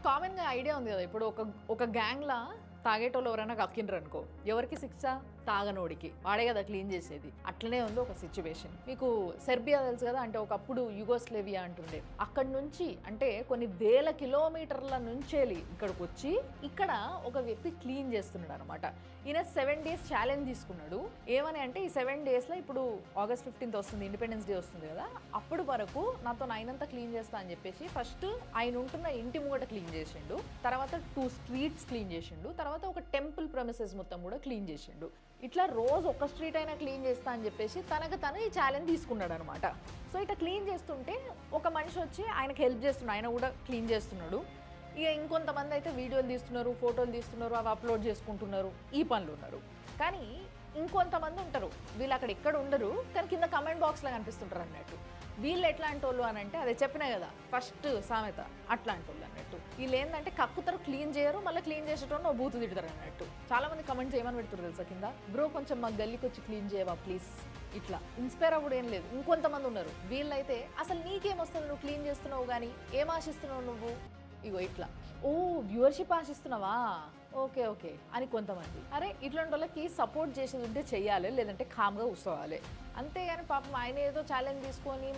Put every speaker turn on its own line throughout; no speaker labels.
కామన్‌గా ఐడియా ఉంది కదా! ఇప్పుడు ఒక గ్యాంగ్‌లా తాగేటోళ్ళు ఎవరైనా కక్కిండ్రనుకో, ఎవరికి శిక్ష? తాగనోడికి. వాడే కదా క్లీన్ చేసేది. అట్లనే ఉంది ఒక సిచ్యువేషన్. మీకు సెర్బియా తెలుసు కదా, అంటే ఒకప్పుడు యుగోస్లేవియా అంటుండే. అక్కడి నుంచి అంటే కొన్ని వేల కిలోమీటర్ల నుంచేలి ఇక్కడికి వచ్చి ఇక్కడ ఒక వ్యక్తి క్లీన్ చేస్తున్నాడు అనమాట. ఈయన 7 days ఛాలెంజ్ తీసుకున్నాడు. ఏమని అంటే ఈ 7 daysలో ఇప్పుడు August 15th వస్తుంది, ఇండిపెండెన్స్ డే వస్తుంది కదా, అప్పుడు వరకు నాతో అయినంత క్లీన్ చేస్తా అని చెప్పేసి ఫస్ట్ ఆయన ఉంటున్న ఇంటి ముంగట క్లీన్ చేసిండు, తర్వాత 2 streets క్లీన్ చేసిండు, తర్వాత ఒక టెంపుల్ ప్రమిసెస్ మొత్తం కూడా క్లీన్ చేసిండు. ఇట్లా రోజు ఒక స్ట్రీట్ అయినా క్లీన్ చేస్తా అని చెప్పేసి తనకు తను ఈ ఛాలెంజ్ తీసుకున్నాడు అనమాట. సో ఇట్లా క్లీన్ చేస్తుంటే ఒక మనిషి వచ్చి ఆయనకు హెల్ప్ చేస్తున్నాడు, ఆయన కూడా క్లీన్ చేస్తున్నాడు. ఇక ఇంకొంతమంది అయితే వీడియోలు తీస్తున్నారు, ఫోటోలు తీస్తున్నారు, అవి అప్లోడ్ చేసుకుంటున్నారు, ఈ పనులు ఉన్నారు. కానీ ఇంకొంతమంది ఉంటారు, వీళ్ళు అక్కడ ఎక్కడ ఉండరు కానీ కింద కమెంట్ బాక్స్లో కనిపిస్తుంటారు అన్నట్టు. వీళ్ళు ఎట్లాంటి వాళ్ళు అని అంటే అదే చెప్పినా కదా ఫస్ట్ సామెత, అట్లాంటి వాళ్ళు అన్నట్టు. వీళ్ళు ఏంటంటే కక్కుతారు, క్లీన్ చేయరు, మళ్ళీ క్లీన్ చేసేటోళ్ళు ఓ బూతు తిడతారు అన్నట్టు. చాలా మంది కమెంట్స్ ఏమని పెడుతున్నారు తెలుసా కింద, బ్రో కొంచెం మా గల్లీకి వచ్చి క్లీన్ చేయవా ప్లీజ్. ఇట్లా ఇన్స్పైర్ అవ్వడం ఏం లేదు. ఇంకొంతమంది ఉన్నారు, వీళ్ళైతే అసలు నీకేమొస్తుంది, నువ్వు క్లీన్ చేస్తున్నావు కానీ ఏం ఆశిస్తున్నావు నువ్వు, ఇగో ఇట్లా ఓ వ్యూవర్షిప్ ఆశిస్తున్నావా, ఓకే ఓకే అని కొంతమంది. అరే ఇట్లాంటి వాళ్ళకి సపోర్ట్ చేసేది ఉంటే చెయ్యాలి, లేదంటే కామ్గా కూర్చోవాలి. అంతేగాని పాపం ఆయన ఏదో ఛాలెంజ్ తీసుకొని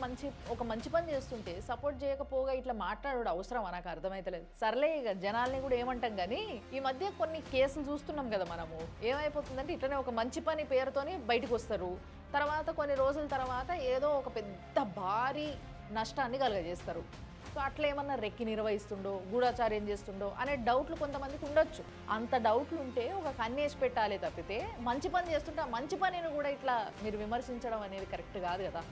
ఒక మంచి పని చేస్తుంటే సపోర్ట్ చేయకపోగా ఇట్లా మాట్లాడడం అవసరమా, నాకు అర్థమైతలేదు. సర్లే ఇక జనాల్ని కూడా ఏమంటాం కానీ ఈ మధ్య కొన్ని కేసులు చూస్తున్నాం కదా మనము. ఏమైపోతుందంటే ఇట్లనే ఒక మంచి పని పేరుతోని బయటకు వస్తారు, తర్వాత కొన్ని రోజుల తర్వాత ఏదో ఒక పెద్ద భారీ నష్టాన్ని కలుగజేస్తారు. సో అట్లా ఏమన్నా రెక్కి నిర్వహిస్తుండో, గూఢాచార్యం చేస్తుండో అనే డౌట్లు కొంతమందికి ఉండొచ్చు. అంత డౌట్లు ఉంటే ఒక కన్నేసి పెట్టాలి తప్పితే మంచి పని చేస్తుంటే ఆ మంచి పనిని కూడా ఇట్లా మీరు విమర్శించడం అనేది కరెక్ట్ కాదు కదా.